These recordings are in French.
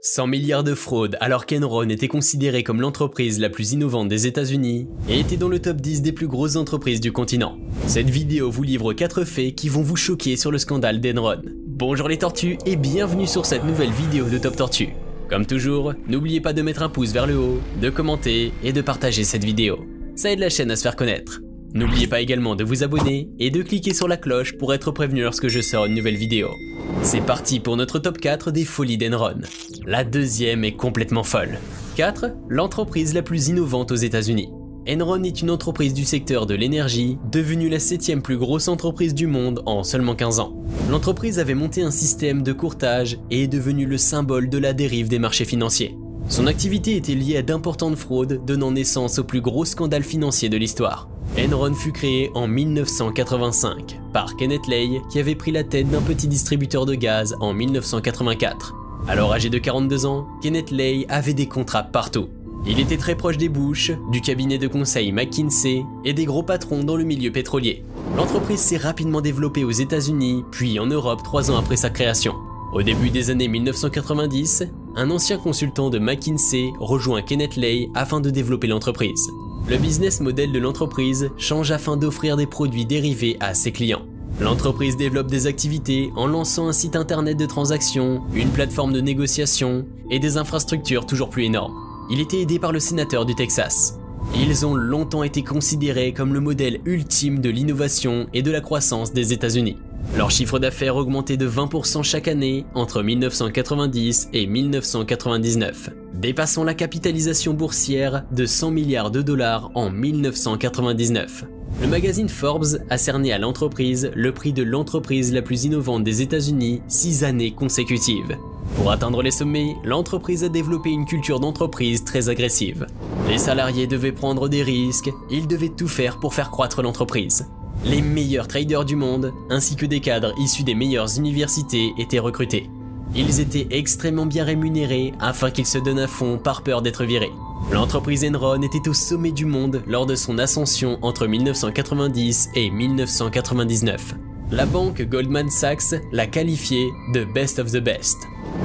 100 milliards de fraudes alors qu'Enron était considérée comme l'entreprise la plus innovante des États-Unis et était dans le top 10 des plus grosses entreprises du continent. Cette vidéo vous livre 4 faits qui vont vous choquer sur le scandale d'Enron. Bonjour les tortues et bienvenue sur cette nouvelle vidéo de Top Tortue. Comme toujours, n'oubliez pas de mettre un pouce vers le haut, de commenter et de partager cette vidéo. Ça aide la chaîne à se faire connaître. N'oubliez pas également de vous abonner et de cliquer sur la cloche pour être prévenu lorsque je sors une nouvelle vidéo. C'est parti pour notre top 4 des folies d'Enron. La deuxième est complètement folle. 4. L'entreprise la plus innovante aux États-Unis. Enron est une entreprise du secteur de l'énergie, devenue la 7e plus grosse entreprise du monde en seulement 15 ans. L'entreprise avait monté un système de courtage et est devenue le symbole de la dérive des marchés financiers. Son activité était liée à d'importantes fraudes, donnant naissance au plus gros scandale financier de l'histoire. Enron fut créé en 1985 par Kenneth Lay qui avait pris la tête d'un petit distributeur de gaz en 1984. Alors âgé de 42 ans, Kenneth Lay avait des contrats partout. Il était très proche des Bush, du cabinet de conseil McKinsey et des gros patrons dans le milieu pétrolier. L'entreprise s'est rapidement développée aux États-Unis, puis en Europe 3 ans après sa création. Au début des années 1990, un ancien consultant de McKinsey rejoint Kenneth Lay afin de développer l'entreprise. Le business model de l'entreprise change afin d'offrir des produits dérivés à ses clients. L'entreprise développe des activités en lançant un site internet de transactions, une plateforme de négociation et des infrastructures toujours plus énormes. Il était aidé par le sénateur du Texas. Ils ont longtemps été considérés comme le modèle ultime de l'innovation et de la croissance des États-Unis. Leur chiffre d'affaires augmentait de 20% chaque année entre 1990 et 1999, dépassant la capitalisation boursière de 100 milliards de dollars en 1999. Le magazine Forbes a cerné à l'entreprise le prix de l'entreprise la plus innovante des États-Unis 6 années consécutives. Pour atteindre les sommets, l'entreprise a développé une culture d'entreprise très agressive. Les salariés devaient prendre des risques, ils devaient tout faire pour faire croître l'entreprise. Les meilleurs traders du monde, ainsi que des cadres issus des meilleures universités, étaient recrutés. Ils étaient extrêmement bien rémunérés afin qu'ils se donnent à fond par peur d'être virés. L'entreprise Enron était au sommet du monde lors de son ascension entre 1990 et 1999. La banque Goldman Sachs l'a qualifiée de Best of the Best.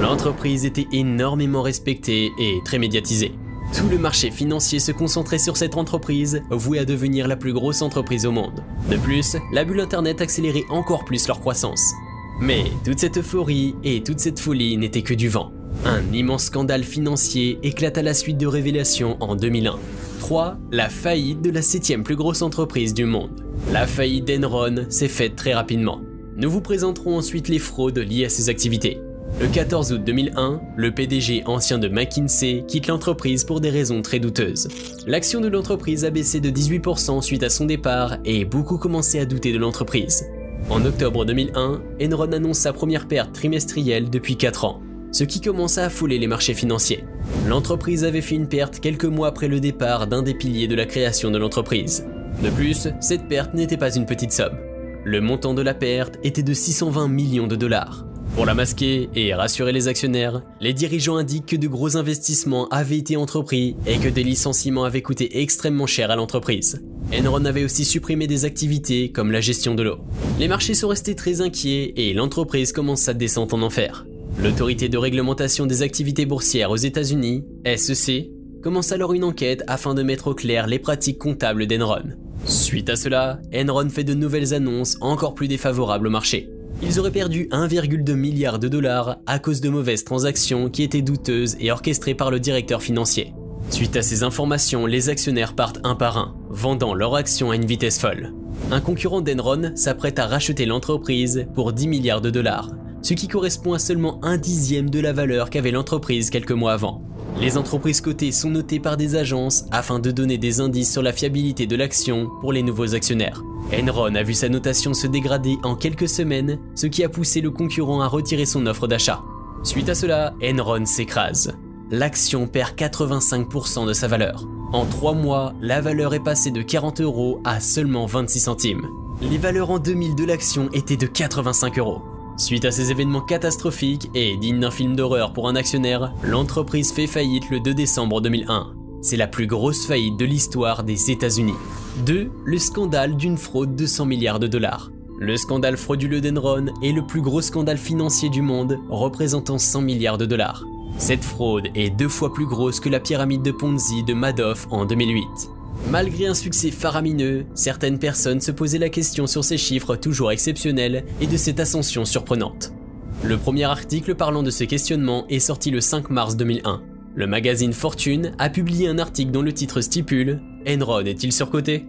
L'entreprise était énormément respectée et très médiatisée. Tout le marché financier se concentrait sur cette entreprise, vouée à devenir la plus grosse entreprise au monde. De plus, la bulle internet accélérait encore plus leur croissance. Mais toute cette euphorie et toute cette folie n'étaient que du vent. Un immense scandale financier éclate à la suite de révélations en 2001. 3. La faillite de la 7e plus grosse entreprise du monde. La faillite d'Enron s'est faite très rapidement. Nous vous présenterons ensuite les fraudes liées à ces activités. Le 14 août 2001, le PDG ancien de McKinsey quitte l'entreprise pour des raisons très douteuses. L'action de l'entreprise a baissé de 18% suite à son départ et beaucoup commençaient à douter de l'entreprise. En octobre 2001, Enron annonce sa première perte trimestrielle depuis 4 ans, ce qui commence à affoler les marchés financiers. L'entreprise avait fait une perte quelques mois après le départ d'un des piliers de la création de l'entreprise. De plus, cette perte n'était pas une petite somme. Le montant de la perte était de 620 millions de dollars. Pour la masquer et rassurer les actionnaires, les dirigeants indiquent que de gros investissements avaient été entrepris et que des licenciements avaient coûté extrêmement cher à l'entreprise. Enron avait aussi supprimé des activités comme la gestion de l'eau. Les marchés sont restés très inquiets et l'entreprise commence sa descente en enfer. L'autorité de réglementation des activités boursières aux États-Unis, SEC, commence alors une enquête afin de mettre au clair les pratiques comptables d'Enron. Suite à cela, Enron fait de nouvelles annonces encore plus défavorables au marché. Ils auraient perdu 1,2 milliard de dollars à cause de mauvaises transactions qui étaient douteuses et orchestrées par le directeur financier. Suite à ces informations, les actionnaires partent un par un, vendant leurs actions à une vitesse folle. Un concurrent d'Enron s'apprête à racheter l'entreprise pour 10 milliards de dollars, ce qui correspond à seulement 1/10 de la valeur qu'avait l'entreprise quelques mois avant. Les entreprises cotées sont notées par des agences afin de donner des indices sur la fiabilité de l'action pour les nouveaux actionnaires. Enron a vu sa notation se dégrader en quelques semaines, ce qui a poussé le concurrent à retirer son offre d'achat. Suite à cela, Enron s'écrase. L'action perd 85% de sa valeur. En 3 mois, la valeur est passée de 40 € à seulement 26 centimes. Les valeurs en 2000 de l'action étaient de 85 €. Suite à ces événements catastrophiques et dignes d'un film d'horreur pour un actionnaire, l'entreprise fait faillite le 2 décembre 2001. C'est la plus grosse faillite de l'histoire des États-Unis. 2. Le scandale d'une fraude de 100 milliards de dollars. Le scandale frauduleux d'Enron est le plus gros scandale financier du monde, représentant 100 milliards de dollars. Cette fraude est 2 fois plus grosse que la pyramide de Ponzi de Madoff en 2008. Malgré un succès faramineux, certaines personnes se posaient la question sur ces chiffres toujours exceptionnels et de cette ascension surprenante. Le premier article parlant de ce questionnement est sorti le 5 mars 2001. Le magazine Fortune a publié un article dont le titre stipule « Enron est-il surcoté ?»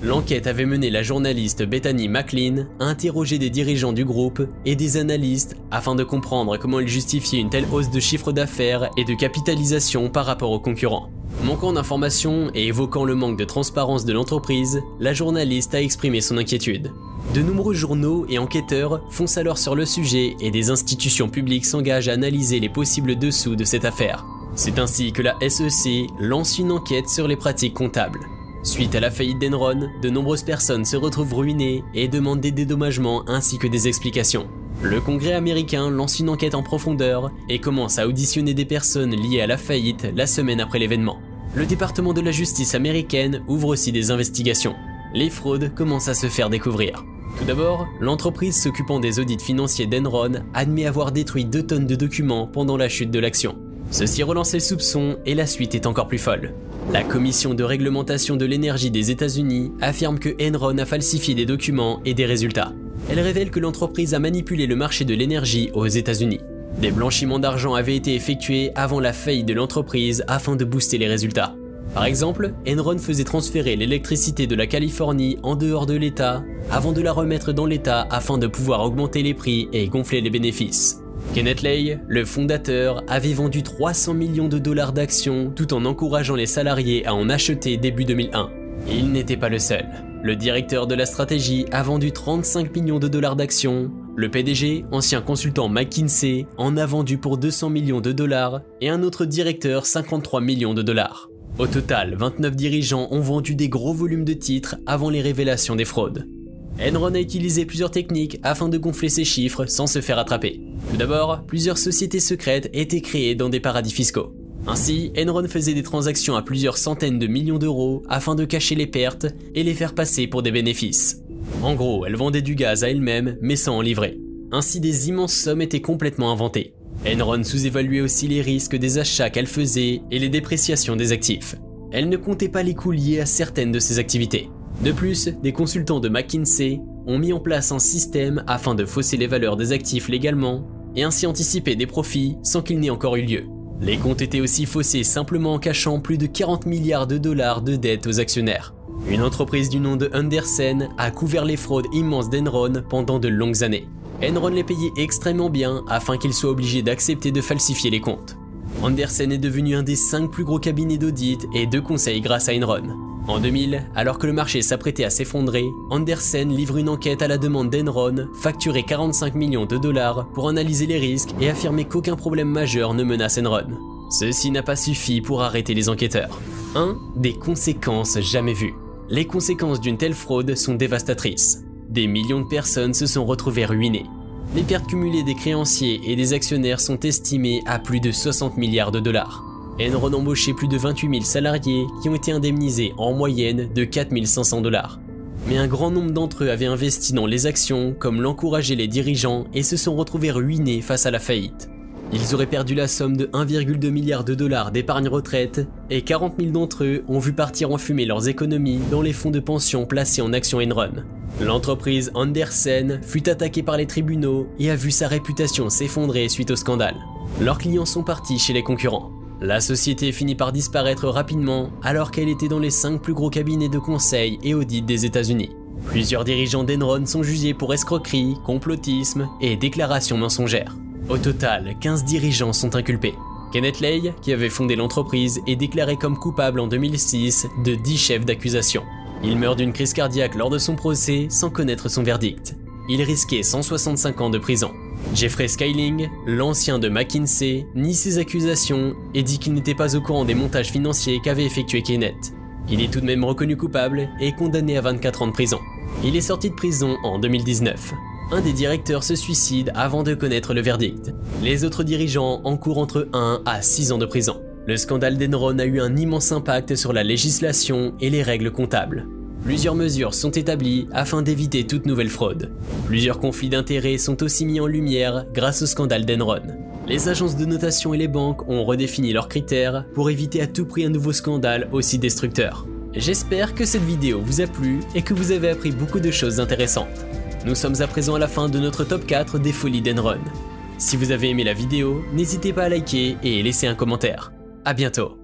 L'enquête avait mené la journaliste Bethany McLean à interroger des dirigeants du groupe et des analystes afin de comprendre comment ils justifiaient une telle hausse de chiffre d'affaires et de capitalisation par rapport aux concurrents. Manquant d'informations et évoquant le manque de transparence de l'entreprise, la journaliste a exprimé son inquiétude. De nombreux journaux et enquêteurs foncent alors sur le sujet et des institutions publiques s'engagent à analyser les possibles dessous de cette affaire. C'est ainsi que la SEC lance une enquête sur les pratiques comptables. Suite à la faillite d'Enron, de nombreuses personnes se retrouvent ruinées et demandent des dédommagements ainsi que des explications. Le Congrès américain lance une enquête en profondeur et commence à auditionner des personnes liées à la faillite la semaine après l'événement. Le département de la justice américaine ouvre aussi des investigations. Les fraudes commencent à se faire découvrir. Tout d'abord, l'entreprise s'occupant des audits financiers d'Enron admet avoir détruit 2 tonnes de documents pendant la chute de l'action. Ceci relance les soupçons et la suite est encore plus folle. La Commission de réglementation de l'énergie des États-Unis affirme que Enron a falsifié des documents et des résultats. Elle révèle que l'entreprise a manipulé le marché de l'énergie aux États-Unis. Des blanchiments d'argent avaient été effectués avant la faillite de l'entreprise afin de booster les résultats. Par exemple, Enron faisait transférer l'électricité de la Californie en dehors de l'État avant de la remettre dans l'État afin de pouvoir augmenter les prix et gonfler les bénéfices. Kenneth Lay, le fondateur, avait vendu 300 millions de dollars d'actions tout en encourageant les salariés à en acheter début 2001. Et il n'était pas le seul. Le directeur de la stratégie a vendu 35 millions de dollars d'actions. Le PDG, ancien consultant McKinsey, en a vendu pour 200 millions de dollars et un autre directeur 53 millions de dollars. Au total, 29 dirigeants ont vendu des gros volumes de titres avant les révélations des fraudes. Enron a utilisé plusieurs techniques afin de gonfler ses chiffres sans se faire attraper. Tout d'abord, plusieurs sociétés secrètes étaient créées dans des paradis fiscaux. Ainsi, Enron faisait des transactions à plusieurs centaines de millions d'euros afin de cacher les pertes et les faire passer pour des bénéfices. En gros, elle vendait du gaz à elle-même mais sans en livrer. Ainsi, des immenses sommes étaient complètement inventées. Enron sous-évaluait aussi les risques des achats qu'elle faisait et les dépréciations des actifs. Elle ne comptait pas les coûts liés à certaines de ses activités. De plus, des consultants de McKinsey ont mis en place un système afin de fausser les valeurs des actifs légalement et ainsi anticiper des profits sans qu'il n'ait encore eu lieu. Les comptes étaient aussi faussés simplement en cachant plus de 40 milliards de dollars de dettes aux actionnaires. Une entreprise du nom de Andersen a couvert les fraudes immenses d'Enron pendant de longues années. Enron les payait extrêmement bien afin qu'ils soient obligés d'accepter de falsifier les comptes. Andersen est devenu un des 5 plus gros cabinets d'audit et de conseil grâce à Enron. En 2000, alors que le marché s'apprêtait à s'effondrer, Andersen livre une enquête à la demande d'Enron, facturée 45 millions de dollars pour analyser les risques et affirmer qu'aucun problème majeur ne menace Enron. Ceci n'a pas suffi pour arrêter les enquêteurs. Des conséquences jamais vues. Les conséquences d'une telle fraude sont dévastatrices. Des millions de personnes se sont retrouvées ruinées. Les pertes cumulées des créanciers et des actionnaires sont estimées à plus de 60 milliards de dollars. Enron embauchait plus de 28 000 salariés qui ont été indemnisés en moyenne de 4 500 dollars. Mais un grand nombre d'entre eux avaient investi dans les actions comme l'encourageaient les dirigeants et se sont retrouvés ruinés face à la faillite. Ils auraient perdu la somme de 1,2 milliard de dollars d'épargne retraite et 40 000 d'entre eux ont vu partir en fumée leurs économies dans les fonds de pension placés en actions Enron. L'entreprise Andersen fut attaquée par les tribunaux et a vu sa réputation s'effondrer suite au scandale. Leurs clients sont partis chez les concurrents. La société finit par disparaître rapidement alors qu'elle était dans les 5 plus gros cabinets de conseil et audit des États-Unis. Plusieurs dirigeants d'Enron sont jugés pour escroquerie, complotisme et déclarations mensongères. Au total, 15 dirigeants sont inculpés. Kenneth Lay, qui avait fondé l'entreprise, est déclaré comme coupable en 2006 de 10 chefs d'accusation. Il meurt d'une crise cardiaque lors de son procès sans connaître son verdict. Il risquait 165 ans de prison. Jeffrey Skilling, l'ancien de McKinsey, nie ces accusations et dit qu'il n'était pas au courant des montages financiers qu'avait effectué Kenneth. Il est tout de même reconnu coupable et condamné à 24 ans de prison. Il est sorti de prison en 2019. Un des directeurs se suicide avant de connaître le verdict. Les autres dirigeants encourent entre 1 à 6 ans de prison. Le scandale d'Enron a eu un immense impact sur la législation et les règles comptables. Plusieurs mesures sont établies afin d'éviter toute nouvelle fraude. Plusieurs conflits d'intérêts sont aussi mis en lumière grâce au scandale d'Enron. Les agences de notation et les banques ont redéfini leurs critères pour éviter à tout prix un nouveau scandale aussi destructeur. J'espère que cette vidéo vous a plu et que vous avez appris beaucoup de choses intéressantes. Nous sommes à présent à la fin de notre top 4 des folies d'Enron. Si vous avez aimé la vidéo, n'hésitez pas à liker et laisser un commentaire. À bientôt.